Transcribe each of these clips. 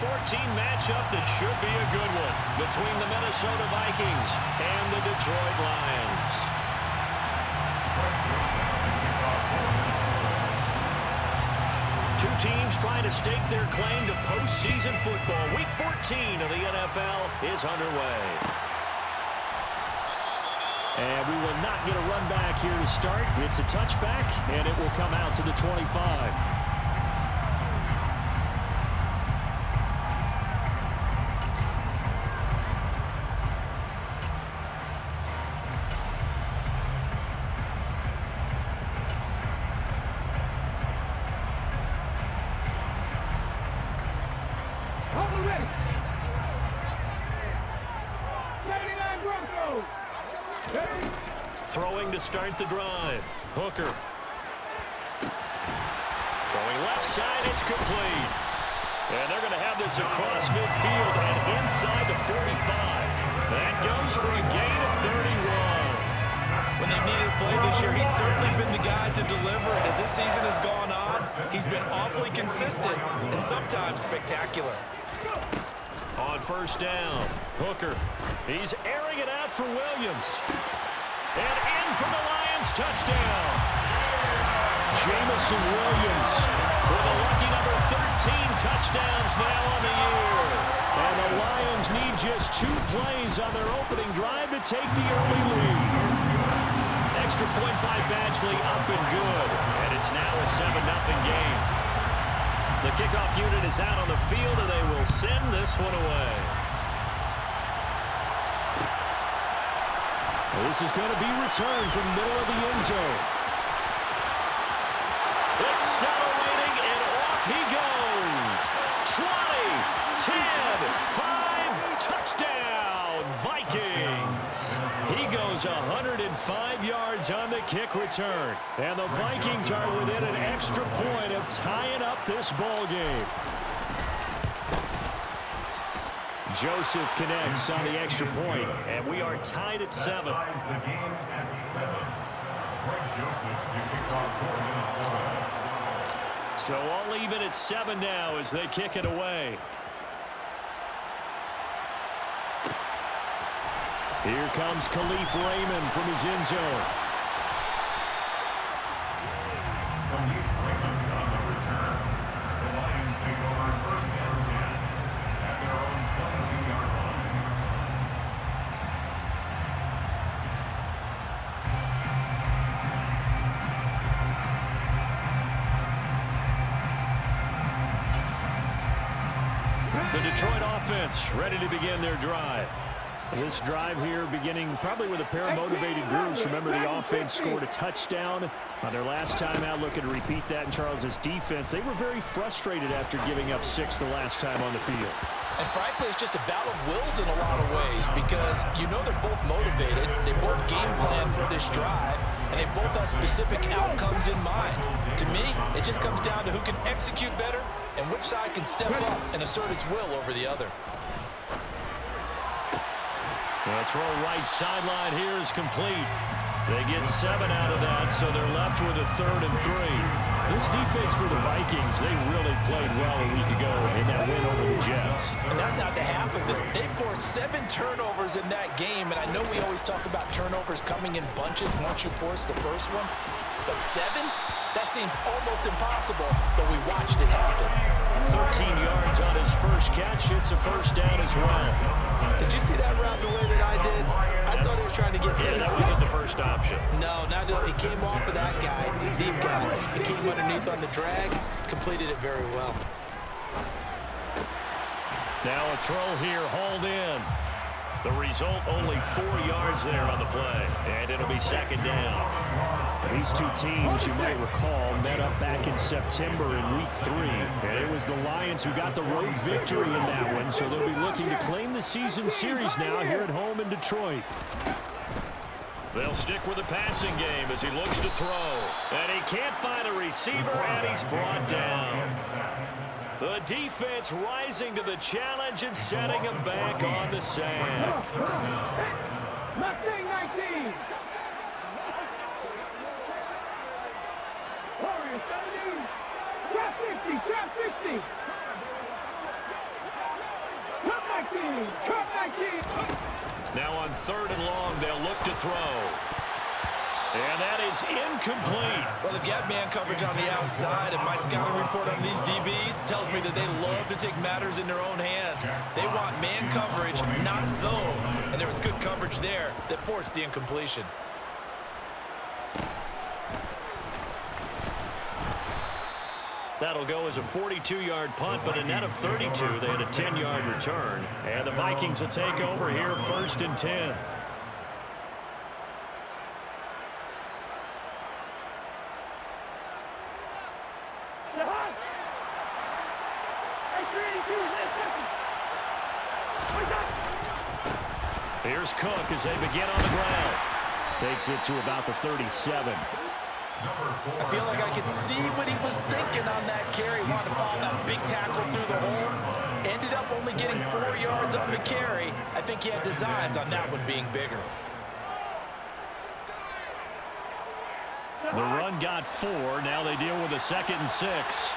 14 matchup that should be a good one between the Minnesota Vikings and the Detroit Lions. Two teams trying to stake their claim to postseason football. Week 14 of the NFL is underway. And we will not get a run back here to start. It's a touchback, and it will come out to the 25. Throwing to start the drive. Hooker. Throwing left side, it's complete. And they're going to have this across midfield and inside the 45. That goes for a gain of 31. When they needed a play this year, he's certainly been the guy to deliver it. As this season has gone on, he's been awfully consistent and sometimes spectacular. On first down, Hooker. He's airing it out for Williams. And in for the Lions, touchdown. Jamison Williams with a lucky number 13 touchdowns now on the year. And the Lions need just 2 plays on their opening drive to take the early lead. Extra point by Badgley, up and good. And it's now a 7-0 game. The kickoff unit is out on the field, and they will send this one away. This is going to be returned from the middle of the end zone. Accelerating, and off he goes. 20, 10, 5, touchdown, Vikings. He goes 105 yards on the kick return. And the Vikings are within an extra point of tying up this ball game. Joseph connects on the extra point, and we are tied at 7. So all even at 7 now as they kick it away. Here comes Khalif Raymond from his end zone. The Detroit offense ready to begin their drive. This drive here beginning probably with a pair of motivated groups. Remember, the offense scored a touchdown on their last time out. Looking to repeat that in Charles's defense. They were very frustrated after giving up 6 the last time on the field. And frankly, it's just a battle of wills in a lot of ways because you know they're both motivated. They both game plan for this drive, and they both have specific outcomes in mind. To me, it just comes down to who can execute better and which side can step up and assert its will over the other. The throw right sideline here is complete. They get 7 out of that, so they're left with a 3rd and 3. This defense for the Vikings, they really played well a week ago in that win over the Jets. And that's not the half of it. They forced 7 turnovers in that game, and I know we always talk about turnovers coming in bunches once you force the first one. But 7? That seems almost impossible, but we watched it happen. 13 yards on his first catch. It's a first down as well. Did you see that route the way that I did? I thought he was trying to get deep. Yeah, that wasn't the first option. No, it came off of that guy, the deep guy. It came underneath on the drag, completed it very well. Now a throw here, hauled in. The result, only 4 yards there on the play, and it'll be 2nd down. These two teams, you might recall, met up back in September in Week 3, and it was the Lions who got the road victory in that one, so they'll be looking to claim the season series now here at home in Detroit. They'll stick with the passing game as he looks to throw, and he can't find a receiver, and he's brought down. The defense rising to the challenge and setting him back on the sack. Mustang 19. Warriors 70. Trap 50. Trap 50. Cup 19. Now on 3rd and long, they'll look to throw. And that is incomplete. Well, they've got man coverage on the outside, and my scouting report on these DBs tells me that they love to take matters in their own hands. They want man coverage, not zone. And there was good coverage there that forced the incompletion. That'll go as a 42-yard punt, but a net of 32. They had a 10-yard return. And the Vikings will take over here, 1st and 10. Here's Cook as they begin on the ground. Takes it to about the 37. I feel like I could see what he was thinking on that carry. Wanted to follow that big tackle through the hole. Ended up only getting 4 yards on the carry. I think he had designs on that one being bigger. The run got 4. Now they deal with a 2nd and 6.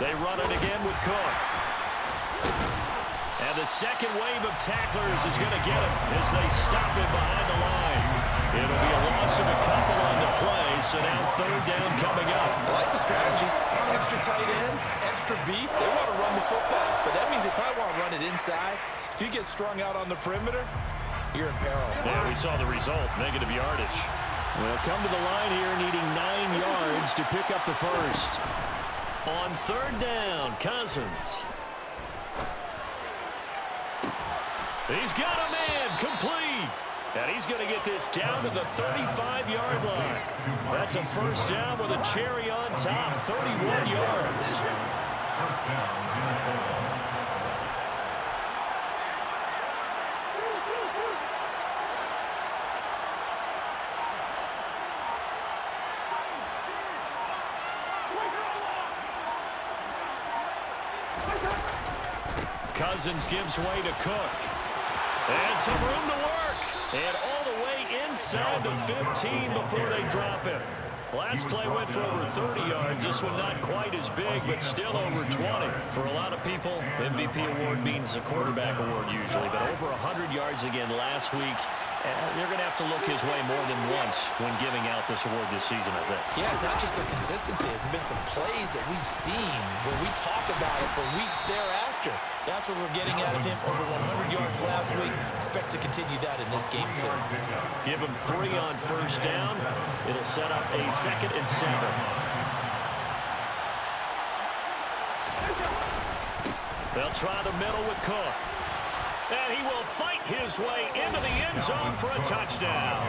They run it again with Cook. And the second wave of tacklers is going to get him as they stop him behind the line. It'll be a loss of a couple on the play, so now 3rd down coming up. I like the strategy. Extra tight ends, extra beef. They want to run the football, but that means they probably want to run it inside. If you get strung out on the perimeter, you're in peril. Yeah, we saw the result, negative yardage. Well, come to the line here needing 9 yards to pick up the first. On 3rd down, Cousins. He's got a man complete. And he's going to get this down to the 35-yard line. That's a 1st down with a cherry on top, 31 yards. 1st down, Minnesota. Cousins gives way to Cook. And some room to work. And all the way inside the 15 before they drop him. Last play went for over 30 yards. This one not quite as big, but still over 20. For a lot of people, MVP award means a quarterback award usually. But over 100 yards again last week. They're going to have to look his way more than once when giving out this award this season, I think. Yeah, it's not just the consistency. It's been some plays that we've seen where we talk about it for weeks thereafter. That's what we're getting out of him. Over 100 yards last week. Expects to continue that in this game, too. Give him 3 on 1st down. It'll set up a 2nd and 7. They'll try the middle with Cook. And he will fight his way into the end zone for a touchdown.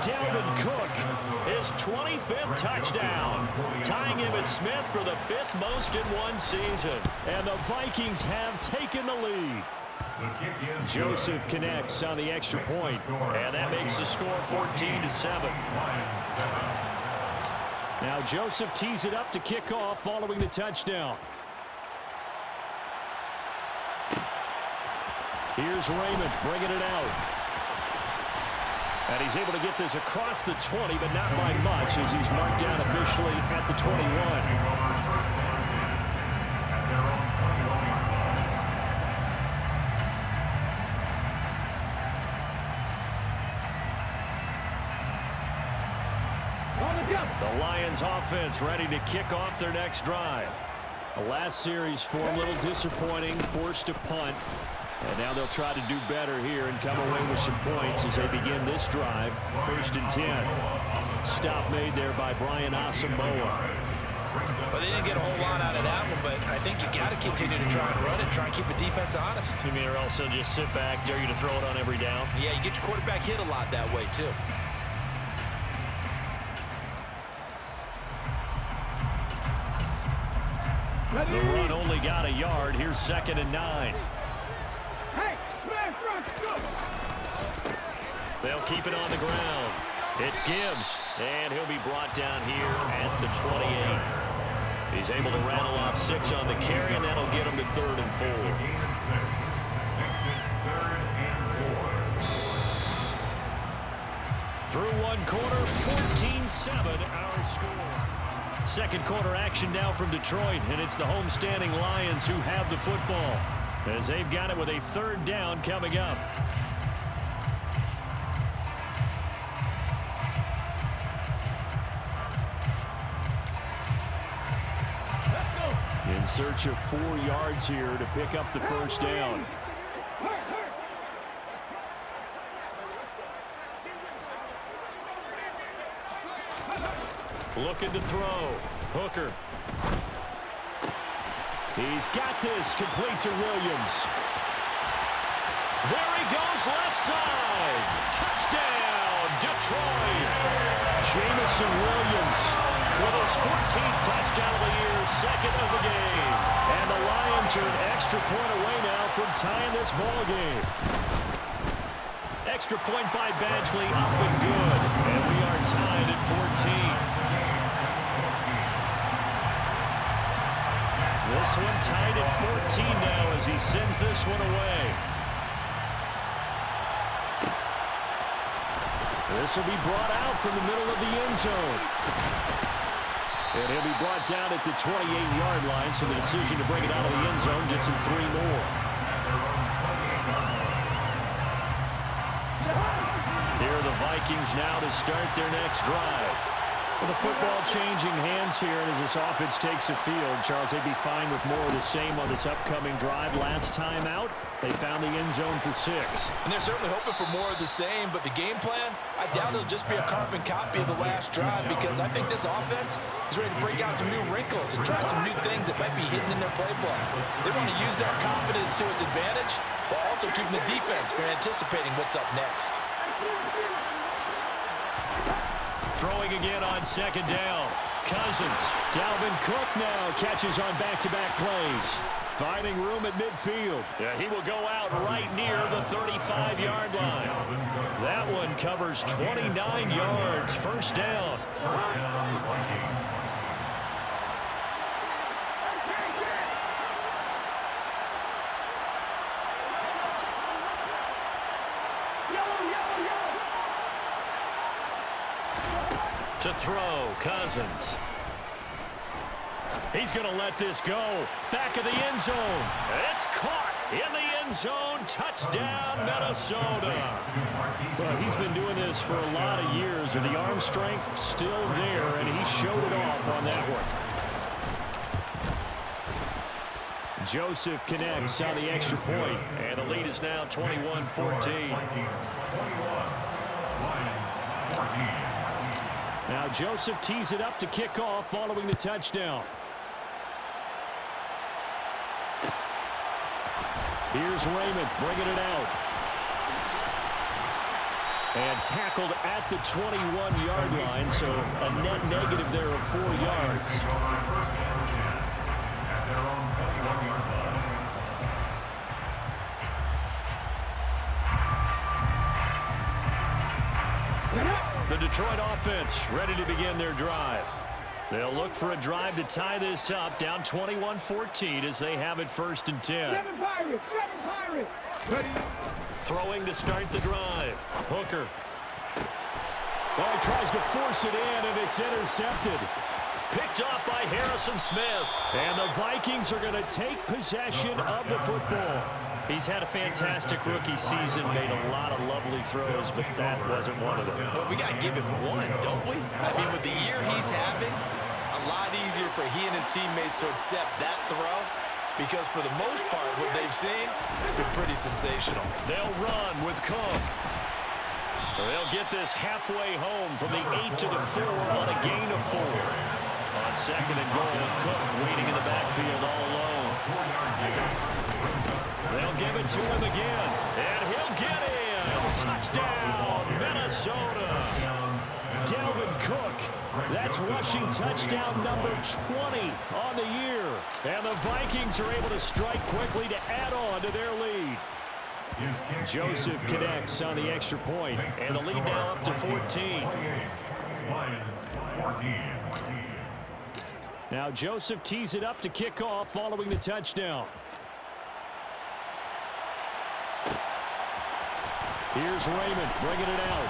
Dalvin Cook, his 25th touchdown, tying him and Smith for the 5th most in one season. And the Vikings have taken the lead. Joseph connects on the extra point, and that makes the score 14-7. Now Joseph tees it up to kick off following the touchdown. Here's Raymond bringing it out. And he's able to get this across the 20, but not by much as he's marked down officially at the 21. The Lions offense ready to kick off their next drive. The last series for a little disappointing, forced to punt. And now they'll try to do better here and come away with some points as they begin this drive. 1st and 10. Stop made there by Brian Asamoah. Well, they didn't get a whole lot out of that one, but I think you got to continue to try and run it, try and keep the defense honest. You mean, or also just sit back, dare you to throw it on every down? Yeah, you get your quarterback hit a lot that way, too. The run only got a yard. Here's 2nd and 9. Hey, man, front, go! They'll keep it on the ground. It's Gibbs, and he'll be brought down here at the 28. He's able to rattle off 6 on the carry, and that'll get him to 3rd and 4. Through one quarter, 14-7 our score. Second quarter action now from Detroit, and it's the homestanding Lions who have the football as they've got it with a third down coming up. In search of 4 yards here to pick up the first down. Looking to throw. Hooker. He's got this complete to Williams. There he goes, left side. Touchdown, Detroit. Jamison Williams with his 14th touchdown of the year, second of the game. And the Lions are an extra point away now from tying this ball game. Extra point by Badgley, up and good. And we are tied at 14. This one tied at 14 now as he sends this one away. This will be brought out from the middle of the end zone. And he'll be brought down at the 28-yard line, so the decision to bring it out of the end zone gets him 3 more. Here are the Vikings now to start their next drive. Well, the football changing hands here as this offense takes the field. Charles, they'd be fine with more of the same on this upcoming drive. Last time out, they found the end zone for 6. And they're certainly hoping for more of the same, but the game plan, I doubt it'll just be a carbon copy of the last drive because I think this offense is ready to break out some new wrinkles and try some new things that might be hidden in their playbook. They want to use that confidence to its advantage while also keeping the defense from anticipating what's up next. Throwing again on second down. Cousins. Dalvin Cook now catches on back-to-back plays. Finding room at midfield. Yeah, he will go out right near the 35-yard line. That one covers 29 yards. First down. To throw, Cousins. He's going to let this go. Back of the end zone. It's caught in the end zone. Touchdown, Minnesota. Well, he's been doing this for a lot of years, and the arm strength still there, and he showed it off on that one. Joseph connects on the extra point, and the lead is now 21-14. Now Joseph tees it up to kick off following the touchdown. Here's Raymond bringing it out. And tackled at the 21-yard line, so a net negative there of 4 yards. The Detroit offense ready to begin their drive. They'll look for a drive to tie this up, down 21-14 as they have it 1st and 10. Throwing to start the drive. Hooker. Well, he tries to force it in, and it's intercepted. Picked off by Harrison Smith. And the Vikings are going to take possession of the football. He's had a fantastic rookie season, made a lot of lovely throws, but that wasn't one of them. Well, we got to give him one, don't we? I mean, with the year he's having, a lot easier for he and his teammates to accept that throw because for the most part, what they've seen, it's been pretty sensational. They'll run with Cook. They'll get this halfway home from the 8 to the 4 on a gain of 4. On second and goal, Cook waiting in the backfield all alone. They'll give it to him again, and he'll get in. Touchdown, Minnesota. Dalvin Cook, that's rushing touchdown number 20 on the year. And the Vikings are able to strike quickly to add on to their lead. Joseph connects on the extra point, and the lead now up to 14. Now Joseph tees it up to kick off following the touchdown. Here's Raymond bringing it out.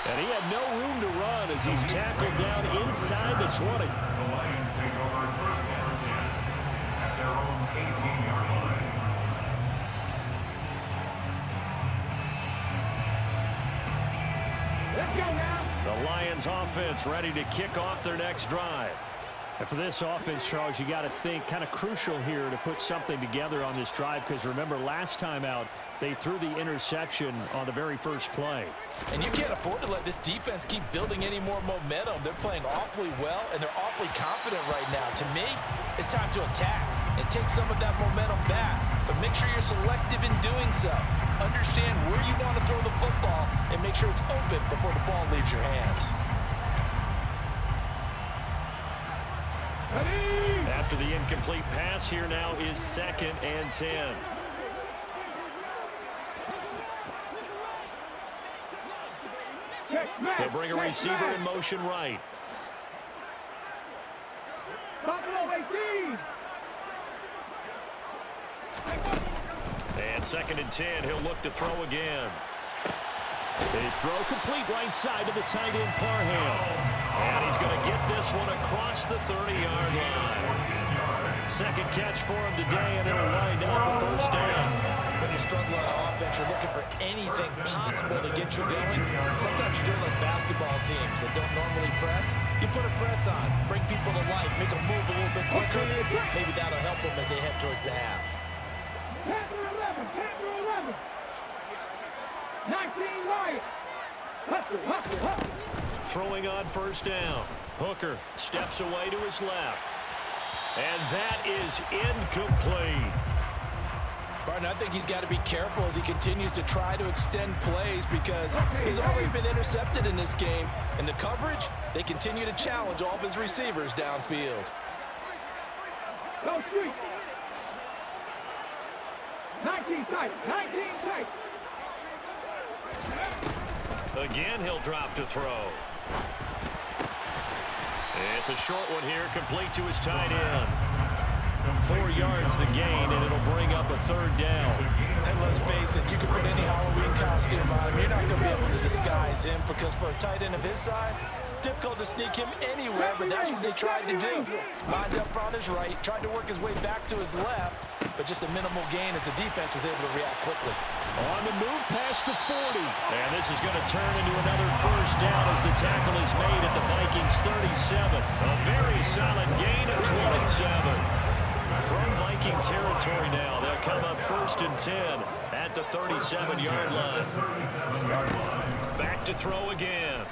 And he had no room to run as he's tackled down side that's running. The Lions take over first and 10 at their own 18-yard line. Let's go now. The Lions offense ready to kick off their next drive. And for this offense, Charles, you got to think kind of crucial here to put something together on this drive, because remember last time out they threw the interception on the very first play. And you can't afford to let this defense keep building any more momentum. They're playing awfully well, and they're awfully confident right now. To me, it's time to attack and take some of that momentum back. But make sure you're selective in doing so. Understand where you want to throw the football and make sure it's open before the ball leaves your hands. After the incomplete pass, here now is 2nd and 10. They'll bring a receiver in motion right. Buffalo 18. And 2nd and 10, he'll look to throw again. His throw complete right side to the tight end Parham. And he's going to get this one across the 30-yard line. Second catch for him today, and it'll wind up a first down. When you're struggling on offense, you're looking for anything possible to get you going. Sometimes you do like basketball teams that don't normally press. You put a press on, bring people to life, make them move a little bit quicker. Maybe that'll help them as they head towards the half. 10 through 11. 10 through 11. 19 Lions. Hustle, hustle, hustle. Throwing on first down. Hooker steps away to his left. And that is incomplete. Barton, I think he's got to be careful as he continues to try to extend plays, because he's already been intercepted in this game. And the coverage, they continue to challenge all of his receivers downfield. Go street. 19 tight. 19 tight. Again, he'll drop to throw. It's a short one here, complete to his tight end. 4 yards the gain, and it'll bring up a third down. And let's face it, you can put any Halloween costume on him. You're not going to be able to disguise him, because for a tight end of his size, difficult to sneak him anywhere, but that's what they tried to do. Lined up on his right, tried to work his way back to his left, but just a minimal gain as the defense was able to react quickly. On the move past the 40. And this is going to turn into another first down as the tackle is made at the Vikings 37. A very solid gain of 27. From Viking territory now, they'll come up 1st and 10 at the 37-yard line. Back to throw again.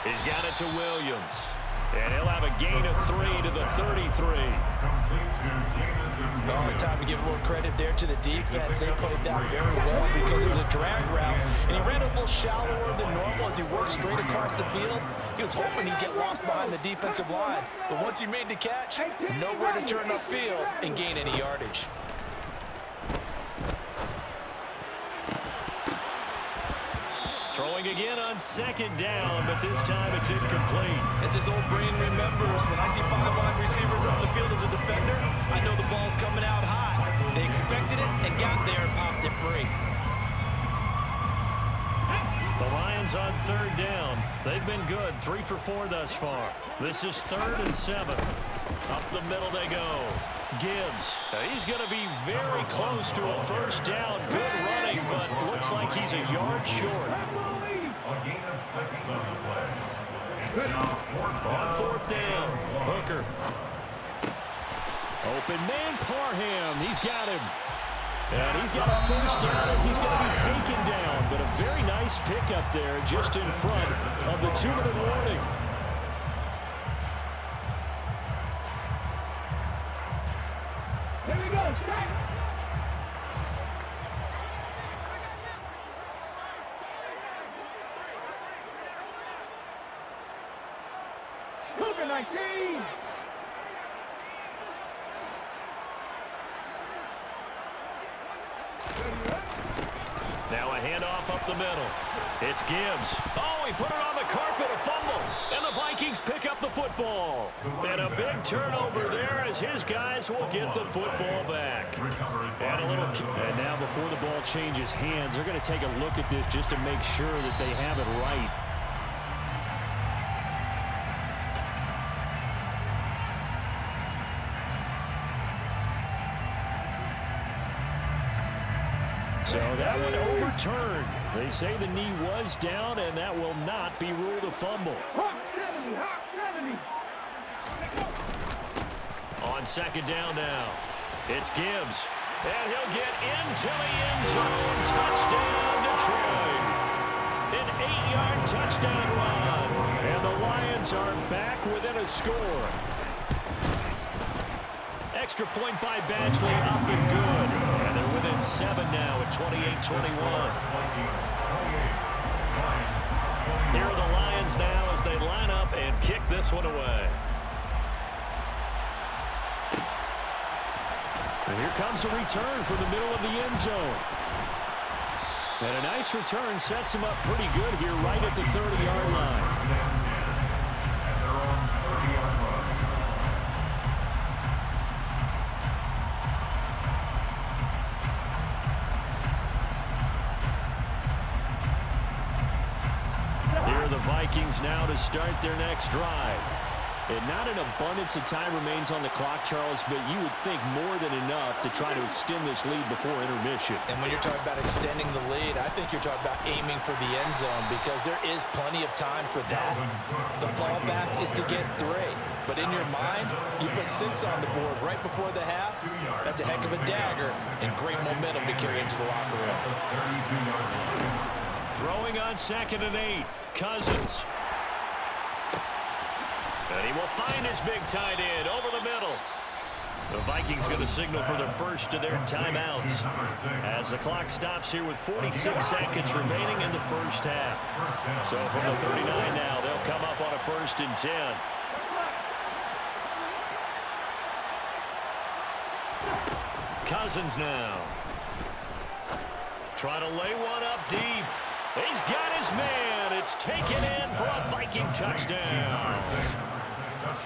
He's got it to Williams. And he'll have a gain of 3 to the 33. Well, it's time to give a little credit there to the defense. They played that very well, because it was a drag route, and he ran a little shallower than normal as he worked straight across the field. He was hoping he'd get lost behind the defensive line, but once he made the catch, nowhere to turn upfield and gain any yardage. Throwing again on 2nd down, but this time it's incomplete. As his old brain remembers, when I see 5 wide receivers on the field as a defender, I know the ball's coming out high. They expected it and got there and popped it free. The Lions on 3rd down. They've been good, 3 for 4 thus far. This is 3rd and 7. Up the middle they go. Gibbs. He's going to be very close to a first down. Good running, but looks like he's a yard short. A gain of 6 on the play. It's now 4th On 4th down, Hooker. Open man, Parham. He's got him. And he's got a first down as he's going to be taken down. But a very nice pickup there just in front of the 2-minute warning. Here we go. Strike. Cougar 19. Now a handoff up the middle. It's Gibbs. Oh, he put it on the carpet, a fumble. And the Vikings pick up the football. And a big turnover there as his guys will get the football back. And now before the ball changes hands, they're going to take a look at this just to make sure that they have it right. So that one overturned. They say the knee was down, and that will not be ruled a fumble. Hawk 70, Hawk 70. On second down now, it's Gibbs. And he'll get into the end zone. Touchdown, Detroit. An 8-yard touchdown run. And the Lions are back within a score. Extra point by Badgley, up and good. And they're within 7 now at 28-21. Here are the Lions now as they line up and kick this one away. And here comes a return from the middle of the end zone. And a nice return sets him up pretty good here right at the 30-yard line. Here are the Vikings now to start their next drive. And not an abundance of time remains on the clock, Charles, but you would think more than enough to try to extend this lead before intermission. And when you're talking about extending the lead, I think you're talking about aiming for the end zone because there is plenty of time for that. The fallback is to get 3. But in your mind, you put 6 on the board right before the half. That's a heck of a dagger and great momentum to carry into the locker room. Throwing on 2nd and 8, Cousins. And he will find his big tight end over the middle. The Vikings going to signal for the first of their timeouts as the clock stops here with 46 seconds remaining in the first half. So from the 39 now, they'll come up on a 1st and 10. Cousins now. Trying to lay one up deep. He's got his man. It's taken in for a Viking touchdown.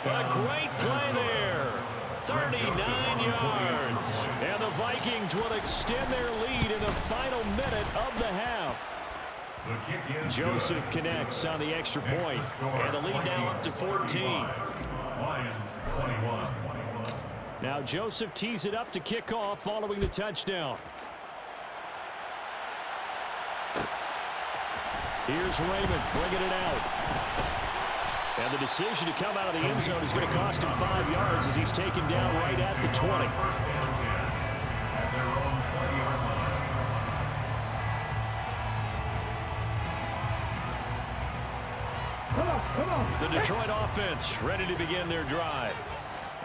A great play there. 39 yards. And the Vikings will extend their lead in the final minute of the half. Joseph connects on the extra point. And the lead now up to 14. Now Joseph tees it up to kick off following the touchdown. Here's Raymond bringing it out. And the decision to come out of the end zone is going to cost him 5 yards as he's taken down right at the 20. The Detroit offense ready to begin their drive.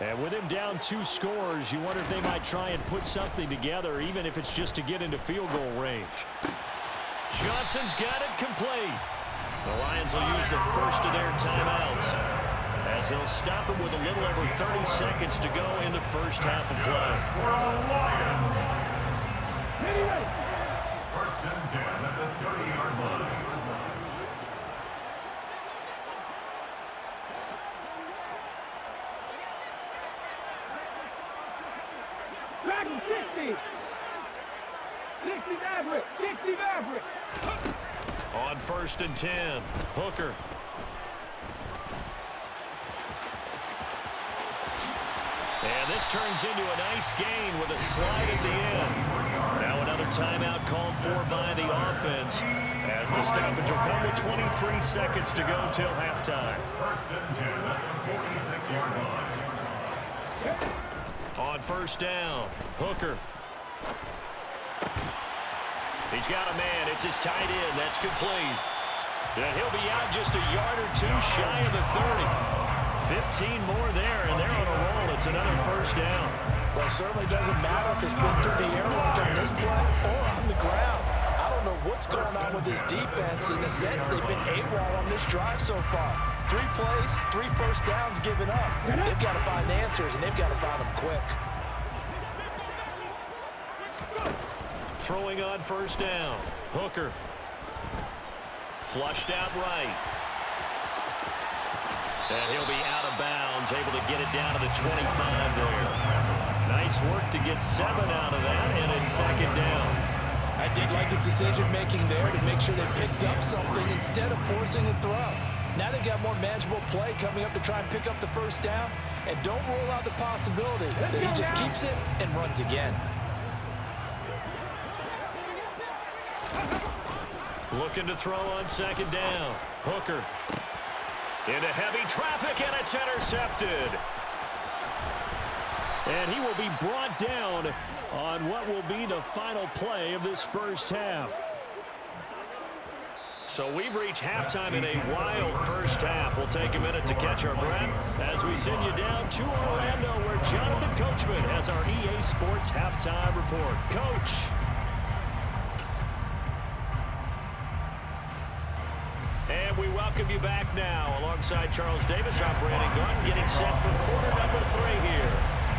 And with him down 2 scores, you wonder if they might try and put something together, even if it's just to get into field goal range. Johnson's got it complete. The Lions will use the first of their timeouts as they'll stop him with a little over 30 seconds to go in the first half of play. First and 10 at the 30-yard line. Back to 60. 60 Maverick. 60 Maverick. On 1st and 10, Hooker. And this turns into a nice gain with a slide at the end. Now another timeout called for by the offense as the stoppage will come with 23 seconds to go till halftime. First and 10 at the 46-yard line. On 1st down, Hooker. He's got a man. It's his tight end. That's complete. And he'll be out just a yard or 2 shy of the 30. 15 more there, and they're on a roll. It's another 1st down. Well, it certainly doesn't matter if it's been through the air like on this play or on the ground. I don't know what's going on with this defense. In a sense, they've been AWOL on this drive so far. 3 plays, 3 first downs given up. They've got to find answers, and they've got to find them quick. Throwing on 1st down. Hooker. Flushed out right. And he'll be out of bounds, able to get it down to the 25 there. Nice work to get 7 out of that, and it's 2nd down. I did like his decision-making there to make sure they picked up something instead of forcing a throw. Now they've got more manageable play coming up to try and pick up the 1st down, and don't rule out the possibility that he just keeps it and runs again. Looking to throw on second down. Hooker. Into heavy traffic, and it's intercepted. And he will be brought down on what will be the final play of this first half. So we've reached halftime in a wild first half. We'll take a minute to catch our breath as we send you down to Orlando, where Jonathan Coachman has our EA Sports halftime report. Coach. And we welcome you back now. Alongside Charles Davis, I'm Brandon Gunn, getting set for quarter number 3 here.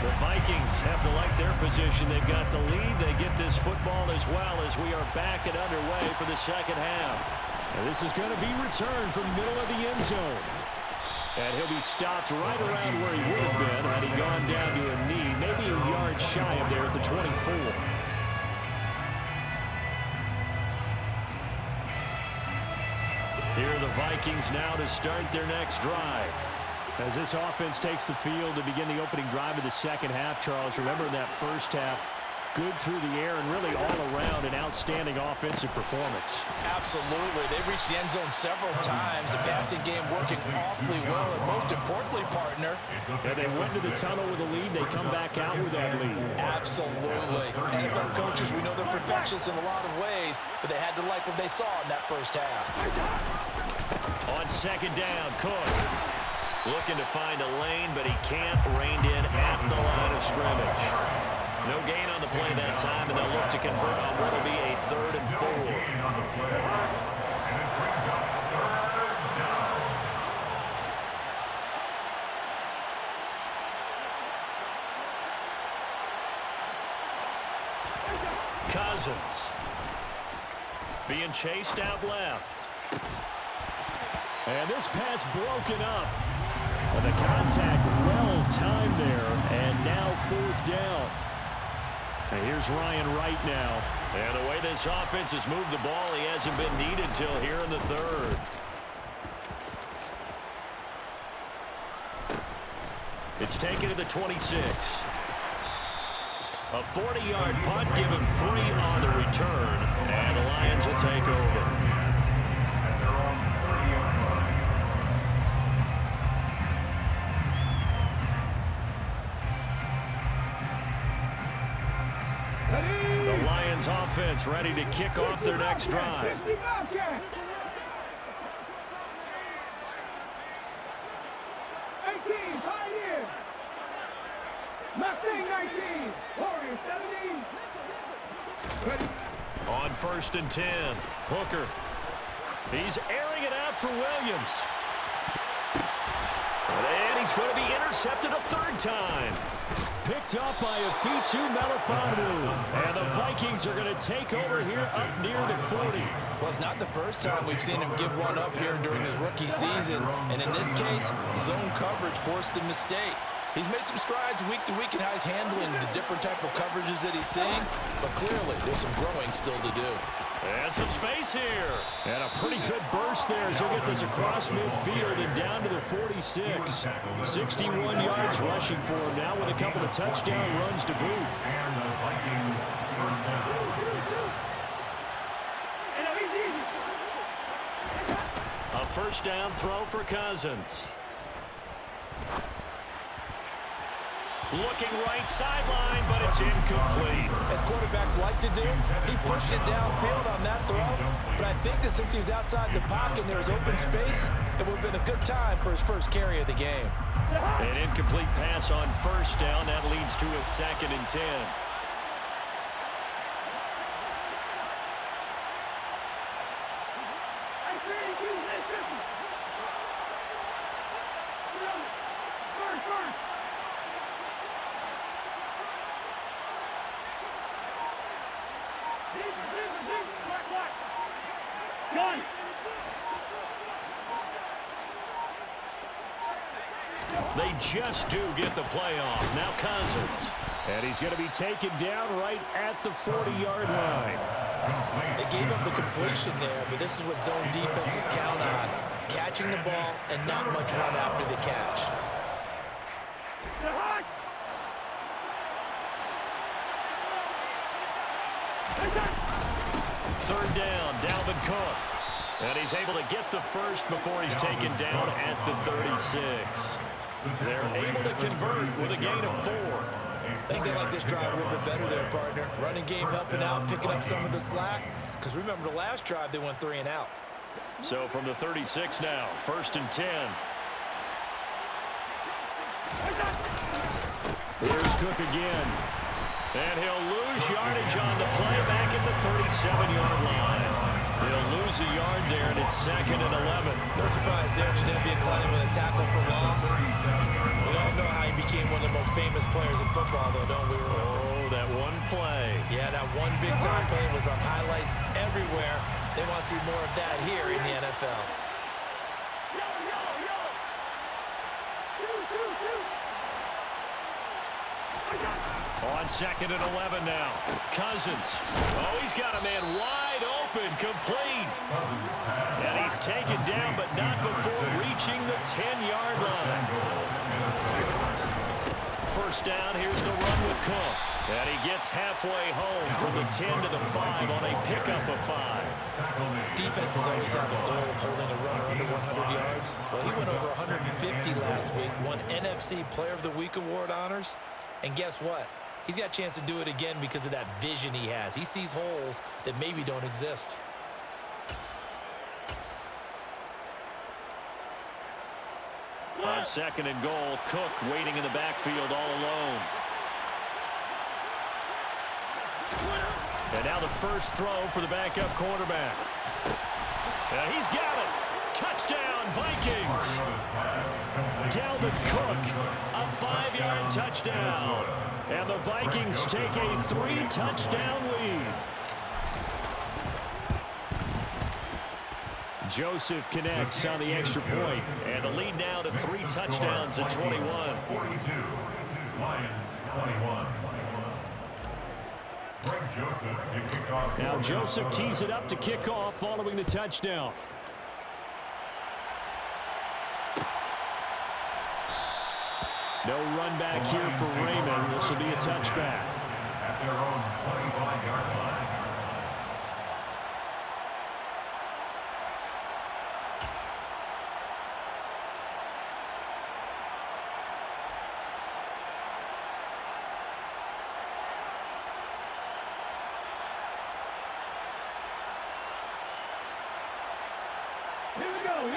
The Vikings have to like their position. They've got the lead. They get this football as well as we are back and underway for the second half. And this is going to be returned from the middle of the end zone. And he'll be stopped right around where he would have been had he gone down to a knee, maybe a yard shy of there at the 24. Here are the Vikings now to start their next drive. As this offense takes the field to begin the opening drive of the second half, Charles, remember in that first half, good through the air and really all around an outstanding offensive performance. Absolutely. They've reached the end zone several times. The passing game working awfully well. And most importantly, partner, and they went to the tunnel with a lead. They come back out with that lead. Absolutely. NFL coaches, we know they're perfectionists in a lot of ways, but they had to like what they saw in that first half. On second down, Cook. Looking to find a lane, but he can't. Reined in at the line of scrimmage. No gain on the play that time, and they'll look to convert on what will be a 3rd and 4. Cousins. Being chased out left. And this pass broken up. Well, the contact well timed there, and now 4th down. And here's Ryan Wright now. And the way this offense has moved the ball, he hasn't been needed till here in the 3rd. It's taken to the 26. A 40-yard punt, given 3 on the return, and the Lions will take over. The Lions offense ready to kick off their next drive. 50 Bobcats. 18, Pioneer. Mustang 19. Warriors 17. Ready. On 1st and 10, Hooker. He's airing it out for Williams. And he's going to be intercepted a 3rd time. Picked up by Afitu Melifonwu. And the Vikings are going to take over here up near the 40. Well, it's not the first time we've seen him give one up here during his rookie season. And in this case, zone coverage forced the mistake. He's made some strides week to week in how he's handling the different type of coverages that he's seeing. But clearly, there's some growing still to do. And some space here. And a pretty good burst there as he'll get this across midfield and down to the 46. 61 yards rushing for him now with a couple of touchdown runs to boot. And the Vikings first down. A 1st down throw for Cousins. Looking right sideline, but it's incomplete. As quarterbacks like to do, he pushed it downfield on that throw. But I think that since he was outside the pocket and there was open space, it would have been a good time for his first carry of the game. An incomplete pass on 1st down. That leads to a 2nd and 10. They just do get the play off. Now Cousins. And he's going to be taken down right at the 40-yard line. They gave up the completion there, but this is what zone defenses count on. Catching the ball and not much run after the catch. third down, Dalvin Cook. And he's able to get the first before he's taken down at the 36. They're able to convert with a gain of 4. I think they like this drive a little bit better there, partner. Running game helping out, picking up some of the slack. Because remember, the last drive, they went 3 and out. So from the 36 now, 1st and 10. Here's Cook again. And he'll lose yardage on the play back at the 37-yard line. He'll lose a yard there, and it's 2nd and 11. No surprise there, Jadeveon Clowney with a tackle for loss. We all know how he became one of the most famous players in football, though, don't we? Oh, that one play. Yeah, that one big-time play was on highlights everywhere. They want to see more of that here in the NFL. On 2nd and 11 now. Cousins. Oh, he's got a man wide open, complete. And he's taken down, but not before reaching the 10-yard line. First down, here's the run with Cook. And he gets halfway home from the 10 to the 5 on a pickup of 5. Defenses always have a goal of holding a runner under 100 yards. Well, he went over 150 last week, won NFC Player of the Week award honors. And guess what? He's got a chance to do it again because of that vision he has. He sees holes that maybe don't exist. On 2nd and goal, Cook waiting in the backfield all alone. And now the first throw for the backup quarterback. And he's got it. Touchdown, Vikings. Dalvin Cook, a 5-yard touchdown. And the Vikings take a 3-touchdown lead. Joseph connects on the extra point, and the lead now to 3 touchdowns at 21. 42, Lions 21. Now Joseph tees it up to kick off following the touchdown. No run back here for Raymond. This will be a touchback. At their own 25-yard line.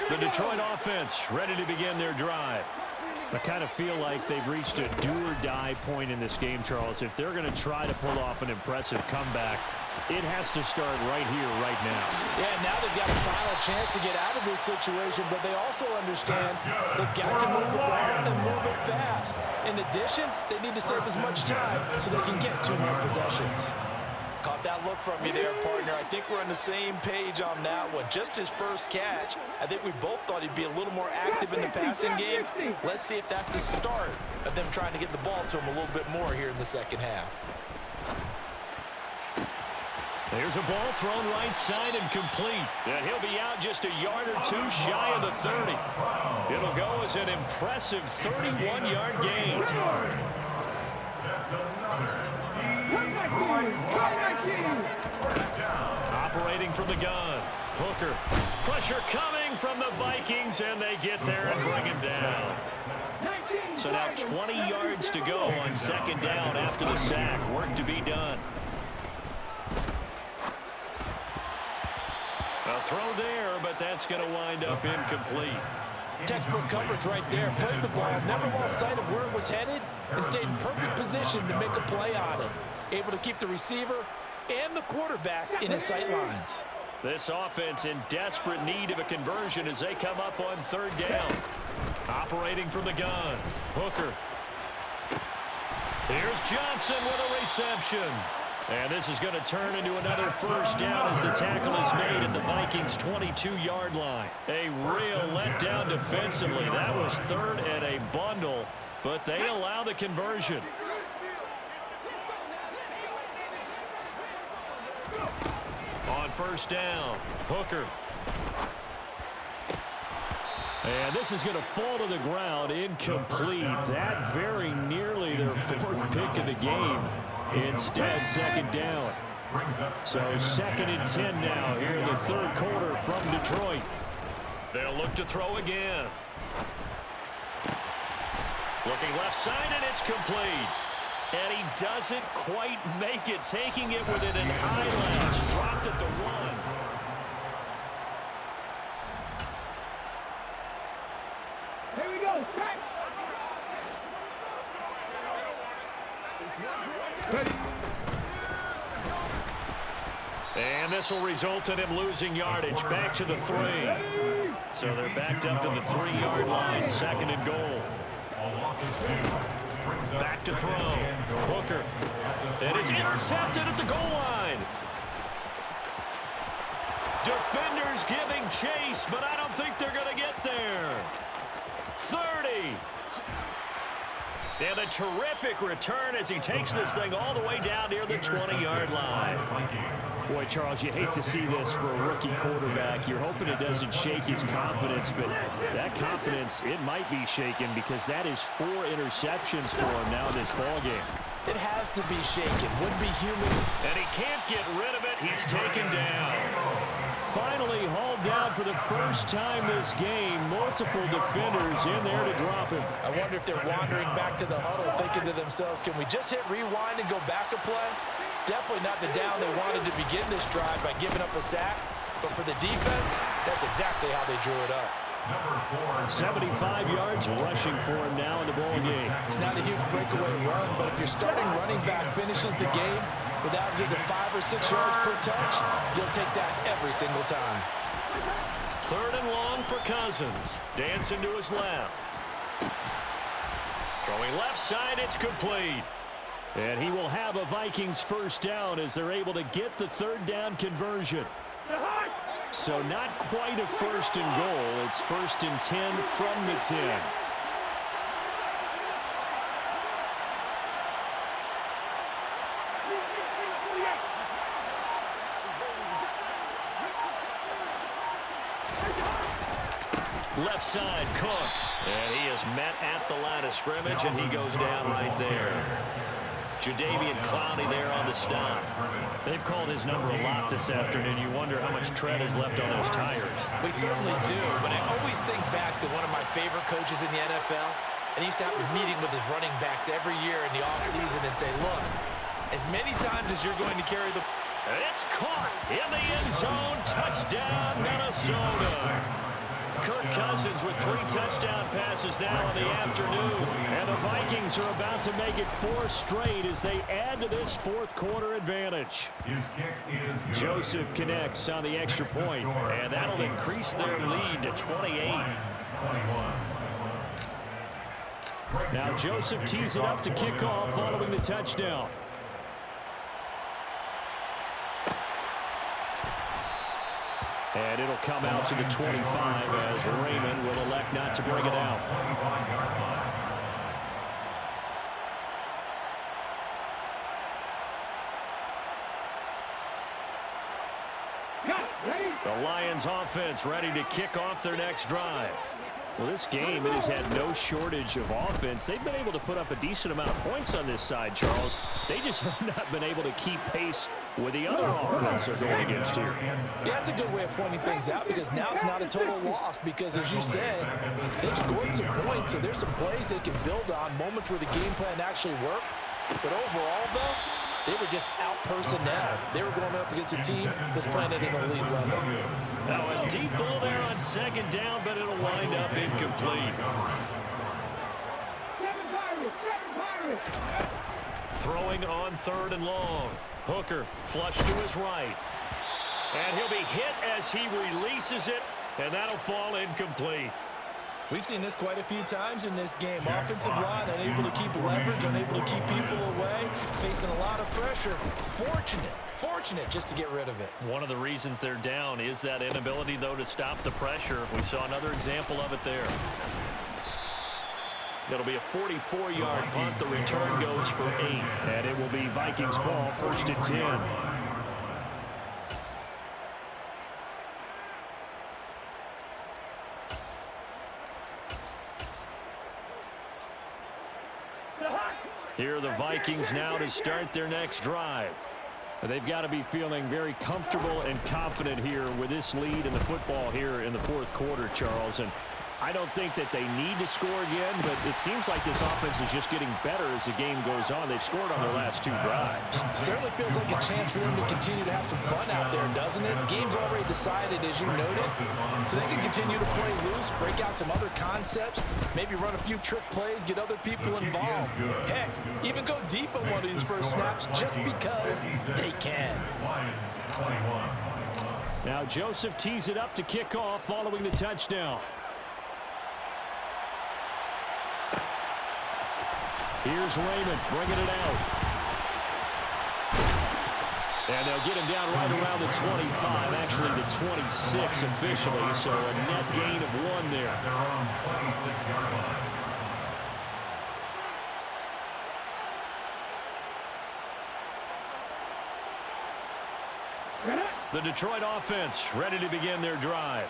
The Detroit offense ready to begin their drive. I kind of feel like they've reached a do-or-die point in this game, Charles. If they're going to try to pull off an impressive comeback, it has to start right here, right now. Yeah, now they've got a final chance to get out of this situation, but they also understand they've got to move the ball and move it fast. In addition, they need to save as much time so they can get 2 more possessions. Caught that look from you there, partner. I think we're on the same page on that one. Just his first catch, I think we both thought he'd be a little more active in the passing game. Let's see if that's the start of them trying to get the ball to him a little bit more here in the second half. There's a ball thrown right side and complete. And he'll be out just a yard or 2 shy of the 30. It'll go as an impressive 31-yard gain. Operating from the gun. Hooker. Pressure coming from the Vikings, and they get there and bring him down. So now 20 yards to go on 2nd down after the sack. Work to be done. A throw there, but that's going to wind up incomplete. Textbook coverage right there. Played the ball, never lost sight of where it was headed, and stayed in perfect position to make a play on it. Able to keep the receiver and the quarterback in his sight lines. This offense in desperate need of a conversion as they come up on 3rd down. Operating from the gun. Hooker. Here's Johnson with a reception. And this is going to turn into another first down as the tackle is made at the Vikings' 22-yard line. A real letdown defensively. That was 3rd and a bundle, but they allow the conversion. On 1st down, Hooker. And this is going to fall to the ground, incomplete. That very nearly their 4th pick of the game. Instead, 2nd down. So 2nd and 10 now here in the third quarter from Detroit. They'll look to throw again. Looking left side, and it's complete. And he doesn't quite make it, taking it within an eyelash. Dropped at the 1. Here we go. Back. Ready. And this will result in him losing yardage. Back to the 3. So they're backed up to the 3-yard line. 2nd and goal. Back to throw. Hooker. And it's intercepted at the goal line. Defenders giving chase, but I don't think they're going to get there. 30. And a terrific return as he takes this thing all the way down near the 20-yard line. Boy, Charles, you hate to see this for a rookie quarterback. You're hoping it doesn't shake his confidence, but that confidence, it might be shaken because that is 4 interceptions for him now in this ballgame. It has to be shaken. Wouldn't be human. And he can't get rid of it. He's taken down. Finally hauled down for the first time this game. Multiple defenders in there to drop him. I wonder if they're wandering back to the huddle thinking to themselves, can we just hit rewind and go back a play? Definitely not the down they wanted to begin this drive by giving up a sack. But for the defense, that's exactly how they drew it up. 75 yards rushing for him now in the ball game. It's not a huge breakaway run, but if your starting running back finishes the game with averages of 5 or 6 yards per touch, you'll take that every single time. 3rd and long for Cousins. Dancing to his left. Throwing left side, it's complete. And he will have a Vikings first down as they're able to get the 3rd down conversion. So not quite a 1st and goal. It's 1st and 10 from the 10. Left side, Cook. And he is met at the line of scrimmage, and he goes down right there. Jadeveon Clowney there on the stop. They've called his number a lot this afternoon. You wonder how much tread is left on those tires. We certainly do, but I always think back to one of my favorite coaches in the NFL, and he used to have a meeting with his running backs every year in the offseason and say, look, as many times as you're going to carry the... It's caught in the end zone. Touchdown, Minnesota. Kirk Cousins with 3 touchdown passes now in the afternoon. And the Vikings are about to make it 4 straight as they add to this 4th quarter advantage. Joseph connects on the extra point, and that'll increase their lead to 28. Now Joseph tees it up to kick off following the touchdown. And it'll come out to the 25 as Raymond will elect not to bring it out. The Lions offense ready to kick off their next drive. Well, this game has had no shortage of offense. They've been able to put up a decent amount of points on this side, Charles. They just have not been able to keep pace with the other offense they're going against here. Yeah, that's a good way of pointing things out because now it's not a total loss because, as you said, they've scored some points, so there's some plays they can build on, moments where the game plan actually worked. But overall, though, they were just out-personnel. They were going up against a team that's playing at an elite level. Now a deep ball there on 2nd down, but it'll wind up incomplete. Throwing on 3rd and long. Hooker flush to his right. And he'll be hit as he releases it, and that'll fall incomplete. We've seen this quite a few times in this game. Offensive line unable to keep leverage, unable to keep people away, facing a lot of pressure. Fortunate just to get rid of it. One of the reasons they're down is that inability, though, to stop the pressure. We saw another example of it there. It'll be a 44-yard punt. The return goes for 8. And it will be Vikings ball, 1st and 10. Here are the Vikings now to start their next drive. They've got to be feeling very comfortable and confident here with this lead in the football here in the fourth quarter, Charles. And I don't think that they need to score again, but it seems like this offense is just getting better as the game goes on. They've scored on their last 2 drives. Certainly feels like a chance for them to continue to have some fun out there, doesn't it? Game's already decided, as you noted, so they can continue to play loose, break out some other concepts, maybe run a few trick plays, get other people involved. Heck, even go deep on one of these first snaps just because they can. Now Joseph tees it up to kick off following the touchdown. Here's Raymond bringing it out. And they'll get him down right around the 25, actually the 26 officially, so a net gain of 1 there. Their own 26-yard line. The Detroit offense ready to begin their drive.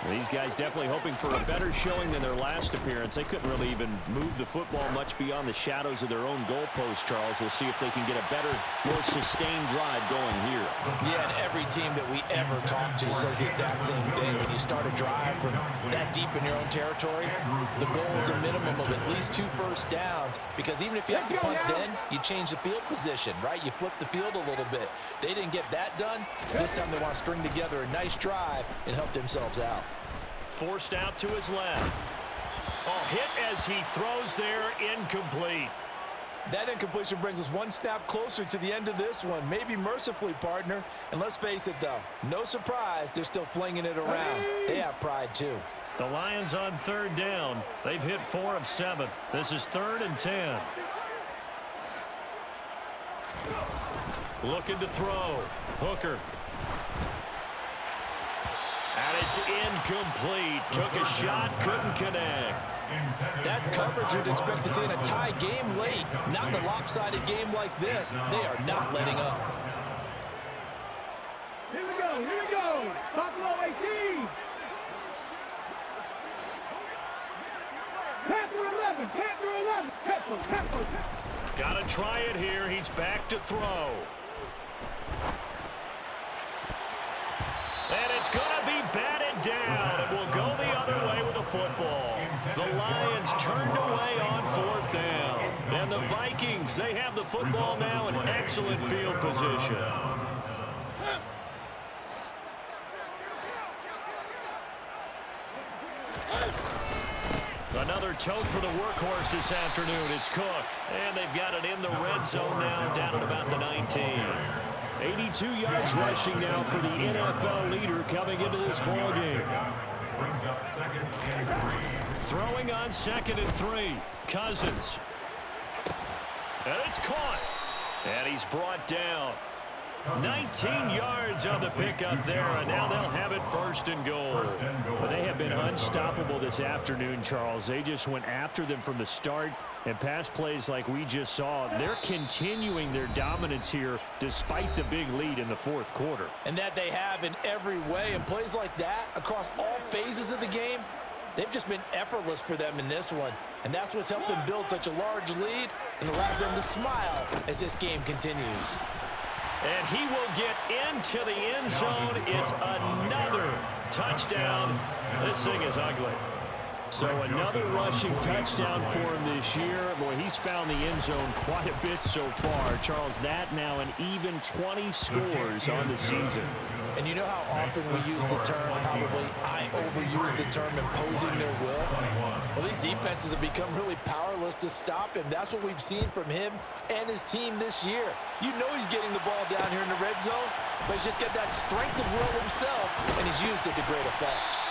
These guys definitely hoping for a better showing than their last appearance. They couldn't really even move the football much beyond the shadows of their own goalpost, Charles. We'll see if they can get a better, more sustained drive going here. Yeah, and every team that we ever talk to says the exact same thing. When you start a drive from that deep in your own territory, the goal is a minimum of at least 2 first downs, because even if you have to punt then, you change the field position, right? You flip the field a little bit. They didn't get that done. This time they want to string together a nice drive and help themselves out. Forced out to his left. Oh, hit as he throws there, incomplete. That incompletion brings us 1 snap closer to the end of this one. Maybe mercifully, partner. And let's face it, though, no surprise, they're still flinging it around. They have pride, too. The Lions on 3rd down. They've hit 4 of 7. This is 3rd and 10. Looking to throw. Hooker. And it's incomplete. Took a shot, couldn't connect. That's coverage you'd expect to see in a tie game late. Not in a lopsided game like this. They are not letting up. Here we go. Buffalo 18. Panther 11. Temple. Got to try it here. He's back to throw. And it's going to be batted down. It will go the other way with the football. The Lions turned away on 4th down. And the Vikings, they have the football now in excellent field position. Another tote for the workhorse this afternoon. It's Cook. And they've got it in the red zone now, down at about the 19. 82 yards rushing now for the NFL leader coming into this ball game. Brings up 2nd and 3. Throwing on 2nd and 3. Cousins. And it's caught. And he's brought down. 19 yards on the pickup there, and now they'll have it 1st and goal. But they have been unstoppable this afternoon, Charles. They just went after them from the start, and pass plays like we just saw, they're continuing their dominance here despite the big lead in the 4th quarter. And that they have in every way, and plays like that across all phases of the game, they've just been effortless for them in this one. And that's what's helped them build such a large lead and allowed them to smile as this game continues. And he will get into the end zone. It's another touchdown. This thing is ugly. So another rushing touchdown for him this year. Boy, he's found the end zone quite a bit so far. Charles, that now an even 20 scores on the season. And you know how often we use the term, probably I overuse the term imposing their will? Well, these defenses have become really powerless to stop him. That's what we've seen from him and his team this year. You know he's getting the ball down here in the red zone, but he's just got that strength of will himself, and he's used it to great effect.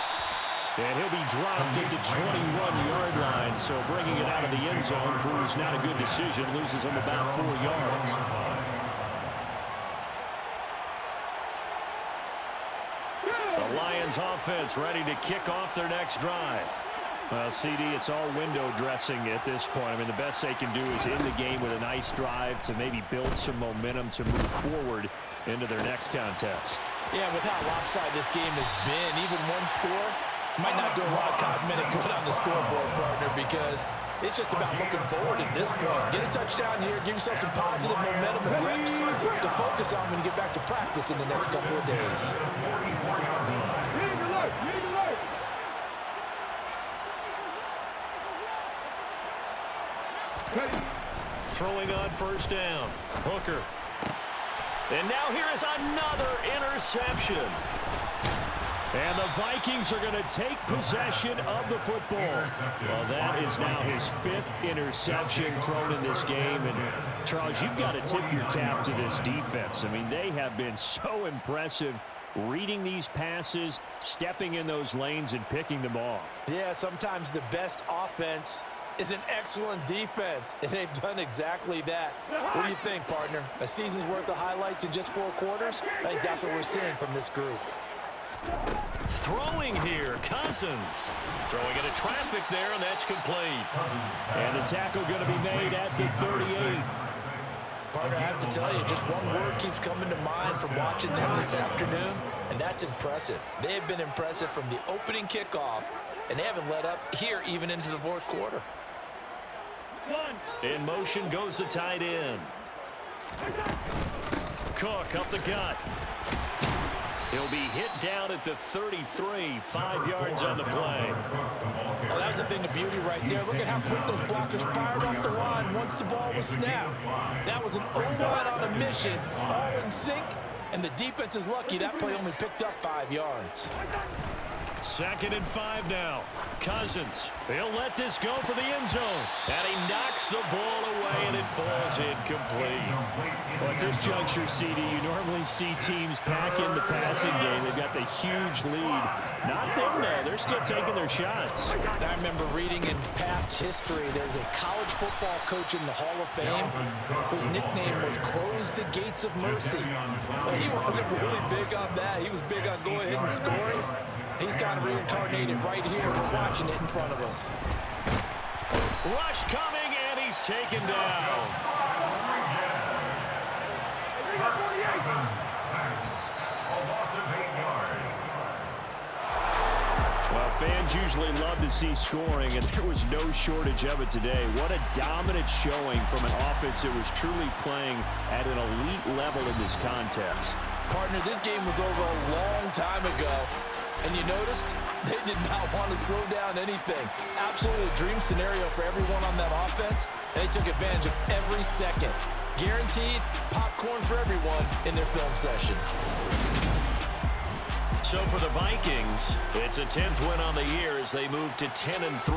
And he'll be dropped at the 21-yard line, so bringing it out of the end zone proves not a good decision, loses him about 4 yards. The Lions offense ready to kick off their next drive. Well, CD, it's all window dressing at this point. I mean, the best they can do is end the game with a nice drive to maybe build some momentum to move forward into their next contest. Yeah, with how lopsided this game has been, even one score, Might not do a lot of cosmetic good on the scoreboard, partner, because it's just about looking forward at this point. Get a touchdown here, give yourself some positive momentum and reps to focus on when you get back to practice in the next couple of days. Throwing on first down. Hooker. And now here is another interception. And the Vikings are going to take possession of the football. Well, that is now his 5th interception thrown in this game. And, Charles, you've got to tip your cap to this defense. I mean, they have been so impressive reading these passes, stepping in those lanes, and picking them off. Yeah, sometimes the best offense is an excellent defense, and they've done exactly that. What do you think, partner? A season's worth of highlights in just 4 quarters? I think that's what we're seeing from this group. Throwing here, Cousins. Throwing into traffic there, and that's complete. And the tackle going to be made at the 38. Partner, I have to tell you, just one word keeps coming to mind from watching them this afternoon, and that's impressive. They have been impressive from the opening kickoff, and they haven't let up here even into the 4th quarter. In motion goes the tight end. Cook up the gut. He'll be hit down at the 33, 5 yards on the play. Oh, that was a thing of beauty right there. Look at how quick those blockers fired off the line once the ball was snapped. That was an O-line on a mission, all in sync, and the defense is lucky that play only picked up 5 yards. 2nd and 5 now. Cousins, he'll let this go for the end zone. And he knocks the ball away, and it falls incomplete. Well, at this juncture, CD, you normally see teams pack in the passing game. They've got the huge lead. Not them, though. They're still taking their shots. I remember reading in past history, there's a college football coach in the Hall of Fame whose nickname was Close the Gates of Mercy. Well, he wasn't really big on that. He was big on going ahead and scoring. He's kind of reincarnated right here. We're watching it in front of us. Rush coming, and he's taken down. Well, fans usually love to see scoring, and there was no shortage of it today. What a dominant showing from an offense that was truly playing at an elite level in this contest. Partner, this game was over a long time ago. And you noticed they did not want to slow down anything. Absolutely a dream scenario for everyone on that offense. And they took advantage of every second. Guaranteed popcorn for everyone in their film session. So for the Vikings, it's a 10th win on the year as they move to 10-3.